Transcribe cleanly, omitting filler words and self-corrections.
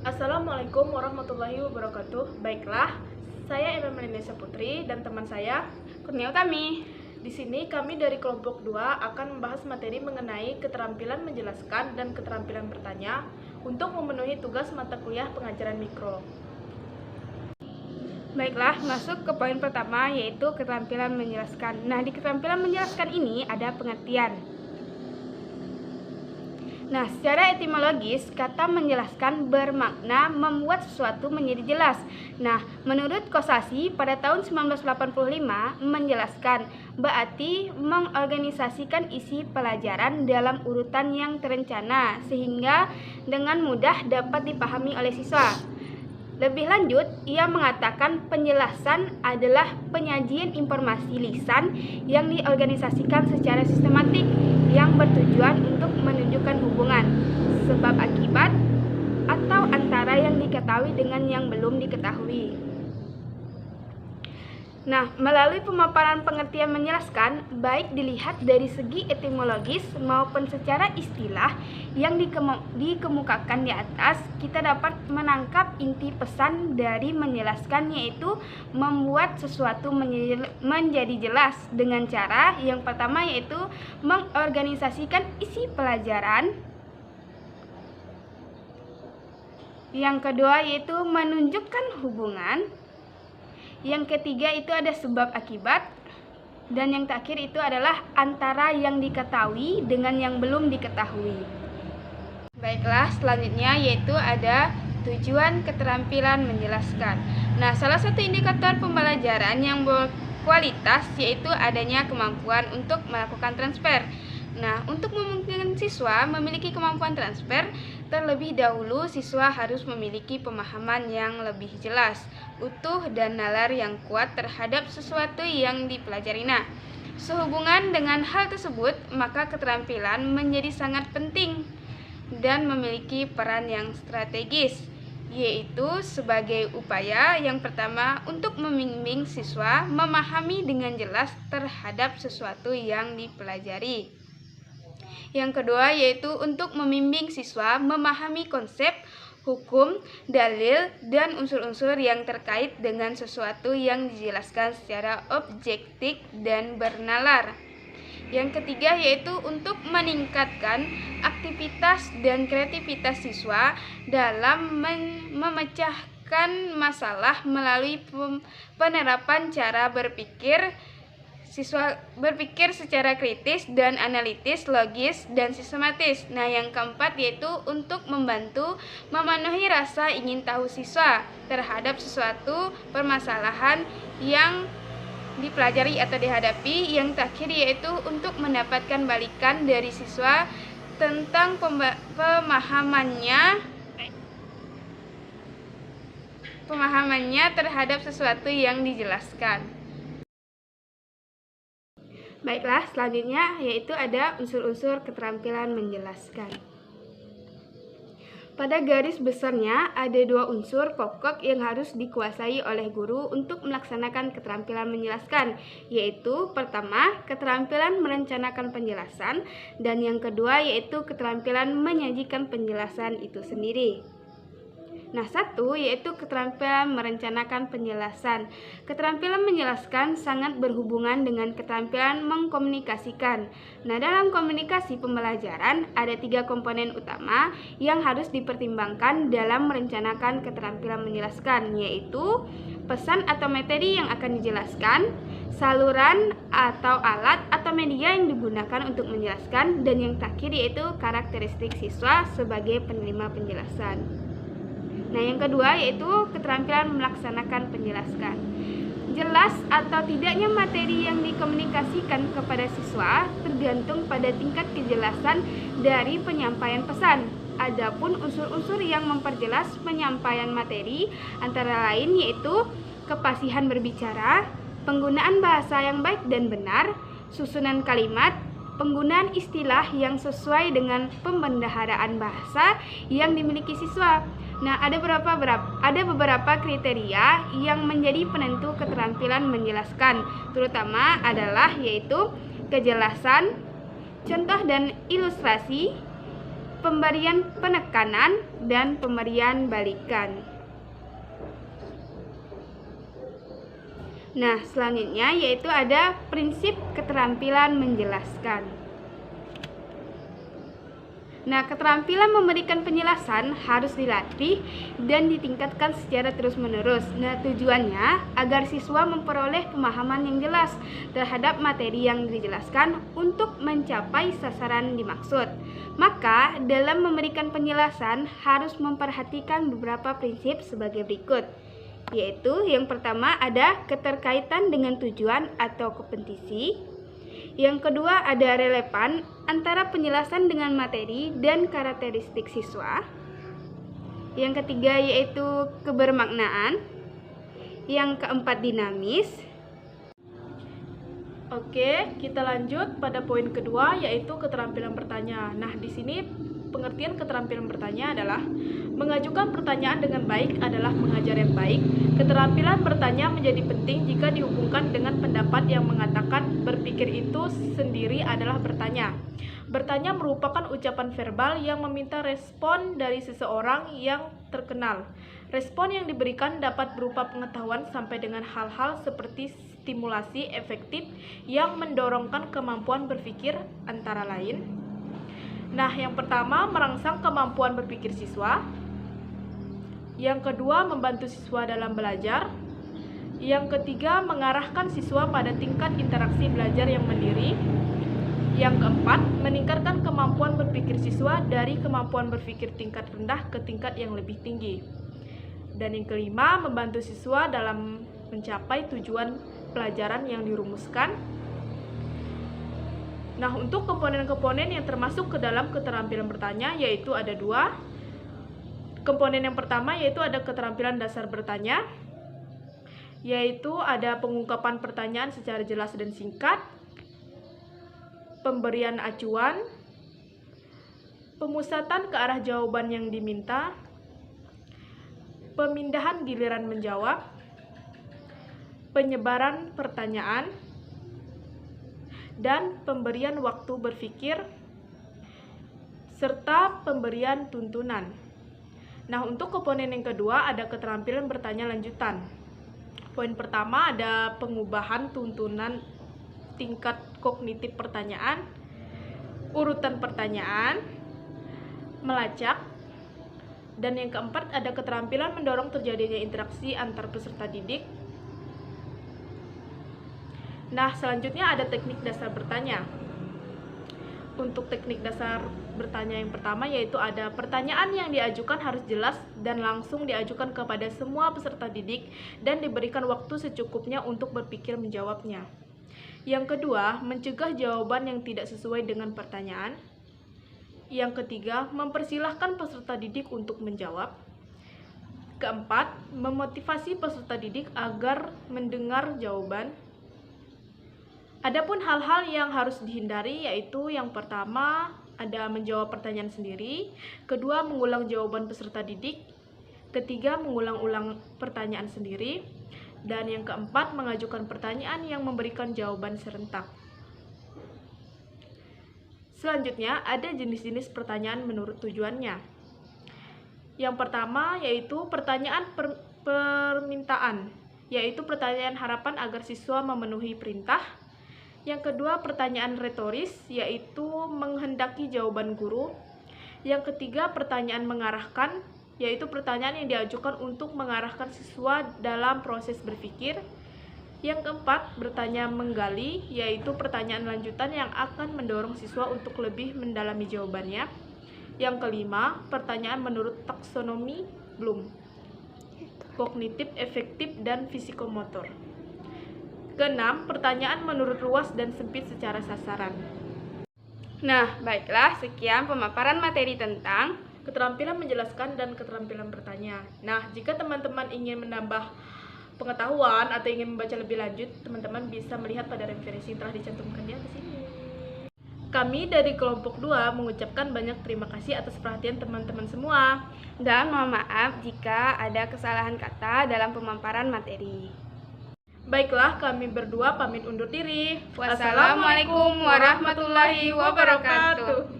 Assalamualaikum warahmatullahi wabarakatuh. Baiklah, saya Ema Melinda Putri dan teman saya Kurnia Utami. Di sini kami dari kelompok 2 akan membahas materi mengenai keterampilan menjelaskan dan keterampilan bertanya untuk memenuhi tugas mata kuliah pengajaran mikro. Baiklah, masuk ke poin pertama, yaitu keterampilan menjelaskan. Nah, di keterampilan menjelaskan ini ada pengertian. Nah, secara etimologis, kata menjelaskan bermakna membuat sesuatu menjadi jelas. Nah, menurut Kosasih pada tahun 1985, menjelaskan berarti mengorganisasikan isi pelajaran dalam urutan yang terencana sehingga dengan mudah dapat dipahami oleh siswa. Lebih lanjut, ia mengatakan penjelasan adalah penyajian informasi lisan yang diorganisasikan secara sistematik yang bertujuan untuk menunjukkan hubungan, sebab akibat, atau antara yang diketahui dengan yang belum diketahui. Nah, melalui pemaparan pengertian menjelaskan, baik dilihat dari segi etimologis maupun secara istilah yang dikemukakan di atas, kita dapat menangkap inti pesan dari menjelaskan, yaitu membuat sesuatu menjadi jelas dengan cara yang pertama, yaitu mengorganisasikan isi pelajaran. Yang kedua, yaitu menunjukkan hubungan. Yang ketiga itu ada sebab akibat, dan yang terakhir itu adalah antara yang diketahui dengan yang belum diketahui. Baiklah, selanjutnya yaitu ada tujuan keterampilan menjelaskan. Nah, salah satu indikator pembelajaran yang berkualitas yaitu adanya kemampuan untuk melakukan transfer. Nah, untuk memungkinkan siswa memiliki kemampuan transfer, terlebih dahulu siswa harus memiliki pemahaman yang lebih jelas, utuh, dan nalar yang kuat terhadap sesuatu yang dipelajari. Nah, sehubungan dengan hal tersebut, maka keterampilan menjadi sangat penting dan memiliki peran yang strategis, yaitu sebagai upaya yang pertama untuk membimbing siswa memahami dengan jelas terhadap sesuatu yang dipelajari. Yang kedua yaitu untuk membimbing siswa memahami konsep, hukum, dalil, dan unsur-unsur yang terkait dengan sesuatu yang dijelaskan secara objektif dan bernalar. Yang ketiga yaitu untuk meningkatkan aktivitas dan kreativitas siswa dalam memecahkan masalah melalui penerapan cara berpikir. Siswa berpikir secara kritis dan analitis, logis, dan sistematis. Nah, yang keempat yaitu untuk membantu memenuhi rasa ingin tahu siswa terhadap sesuatu permasalahan yang dipelajari atau dihadapi. Yang terakhir yaitu untuk mendapatkan balikan dari siswa tentang pemahamannya terhadap sesuatu yang dijelaskan. Baiklah, selanjutnya yaitu ada unsur-unsur keterampilan menjelaskan. Pada garis besarnya ada dua unsur pokok yang harus dikuasai oleh guru untuk melaksanakan keterampilan menjelaskan, yaitu pertama, keterampilan merencanakan penjelasan, dan yang kedua yaitu keterampilan menyajikan penjelasan itu sendiri. Nah, satu yaitu keterampilan merencanakan penjelasan. Keterampilan menjelaskan sangat berhubungan dengan keterampilan mengkomunikasikan. Nah, dalam komunikasi pembelajaran ada 3 komponen utama yang harus dipertimbangkan dalam merencanakan keterampilan menjelaskan, yaitu pesan atau materi yang akan dijelaskan, saluran atau alat atau media yang digunakan untuk menjelaskan, dan yang terakhir yaitu karakteristik siswa sebagai penerima penjelasan. Nah, yang kedua yaitu keterampilan melaksanakan penjelasan. Jelas atau tidaknya materi yang dikomunikasikan kepada siswa tergantung pada tingkat kejelasan dari penyampaian pesan. Adapun unsur-unsur yang memperjelas penyampaian materi antara lain yaitu kefasihan berbicara, penggunaan bahasa yang baik dan benar, susunan kalimat, penggunaan istilah yang sesuai dengan pembendaharaan bahasa yang dimiliki siswa. Nah, ada beberapa kriteria yang menjadi penentu keterampilan menjelaskan, terutama adalah yaitu kejelasan, contoh dan ilustrasi, pemberian penekanan, dan pemberian balikan. Nah, selanjutnya yaitu ada prinsip keterampilan menjelaskan. Nah, keterampilan memberikan penjelasan harus dilatih dan ditingkatkan secara terus-menerus. Nah, tujuannya agar siswa memperoleh pemahaman yang jelas terhadap materi yang dijelaskan untuk mencapai sasaran dimaksud. Maka, dalam memberikan penjelasan harus memperhatikan beberapa prinsip sebagai berikut, yaitu yang pertama ada keterkaitan dengan tujuan atau kompetisi. Yang kedua ada relevan antara penjelasan dengan materi dan karakteristik siswa. Yang ketiga yaitu kebermaknaan. Yang keempat dinamis. Oke, kita lanjut pada poin kedua yaitu keterampilan bertanya. Nah, di sini pengertian keterampilan bertanya adalah mengajukan pertanyaan dengan baik adalah mengajar yang baik. Keterampilan bertanya menjadi penting jika dihubungkan dengan pendapat yang mengatakan berpikir itu sendiri adalah bertanya. Bertanya merupakan ucapan verbal yang meminta respon dari seseorang yang terkenal. Respon yang diberikan dapat berupa pengetahuan sampai dengan hal-hal seperti stimulasi efektif yang mendorongkan kemampuan berpikir antara lain. Nah, yang pertama merangsang kemampuan berpikir siswa. Yang kedua membantu siswa dalam belajar. Yang ketiga mengarahkan siswa pada tingkat interaksi belajar yang mandiri. Yang keempat meningkatkan kemampuan berpikir siswa dari kemampuan berpikir tingkat rendah ke tingkat yang lebih tinggi. Dan yang kelima membantu siswa dalam mencapai tujuan pelajaran yang dirumuskan. Nah, untuk komponen-komponen yang termasuk ke dalam keterampilan bertanya yaitu ada dua. Komponen yang pertama yaitu ada keterampilan dasar bertanya, yaitu ada pengungkapan pertanyaan secara jelas dan singkat, pemberian acuan, pemusatan ke arah jawaban yang diminta, pemindahan giliran menjawab, penyebaran pertanyaan, dan pemberian waktu berpikir, serta pemberian tuntunan. Nah, untuk komponen yang kedua ada keterampilan bertanya lanjutan. Poin pertama ada pengubahan tuntunan tingkat kognitif pertanyaan, urutan pertanyaan, melacak, dan yang keempat ada keterampilan mendorong terjadinya interaksi antar peserta didik. Nah, selanjutnya ada teknik dasar bertanya. Untuk teknik dasar bertanya yang pertama yaitu ada pertanyaan yang diajukan harus jelas dan langsung diajukan kepada semua peserta didik dan diberikan waktu secukupnya untuk berpikir menjawabnya. Yang kedua, mencegah jawaban yang tidak sesuai dengan pertanyaan. Yang ketiga, mempersilahkan peserta didik untuk menjawab. Keempat, memotivasi peserta didik agar mendengar jawaban. Adapun hal-hal yang harus dihindari yaitu yang pertama ada menjawab pertanyaan sendiri, kedua mengulang jawaban peserta didik, ketiga mengulang-ulang pertanyaan sendiri, dan yang keempat mengajukan pertanyaan yang memberikan jawaban serentak. Selanjutnya ada jenis-jenis pertanyaan menurut tujuannya. Yang pertama yaitu pertanyaan permintaan, yaitu pertanyaan harapan agar siswa memenuhi perintah. Yang kedua, pertanyaan retoris, yaitu menghendaki jawaban guru. Yang ketiga, pertanyaan mengarahkan, yaitu pertanyaan yang diajukan untuk mengarahkan siswa dalam proses berpikir. Yang keempat, bertanya menggali, yaitu pertanyaan lanjutan yang akan mendorong siswa untuk lebih mendalami jawabannya. Yang kelima, pertanyaan menurut taksonomi Bloom, kognitif, efektif, dan fisikomotor. Keenam, pertanyaan menurut luas dan sempit secara sasaran. Nah, baiklah, sekian pemaparan materi tentang keterampilan menjelaskan dan keterampilan bertanya. Nah, jika teman-teman ingin menambah pengetahuan atau ingin membaca lebih lanjut, teman-teman bisa melihat pada referensi yang telah dicantumkan di atas ini. Kami dari kelompok 2 mengucapkan banyak terima kasih atas perhatian teman-teman semua. Dan mohon maaf jika ada kesalahan kata dalam pemaparan materi. Baiklah, kami berdua pamit undur diri. Wassalamualaikum warahmatullahi wabarakatuh.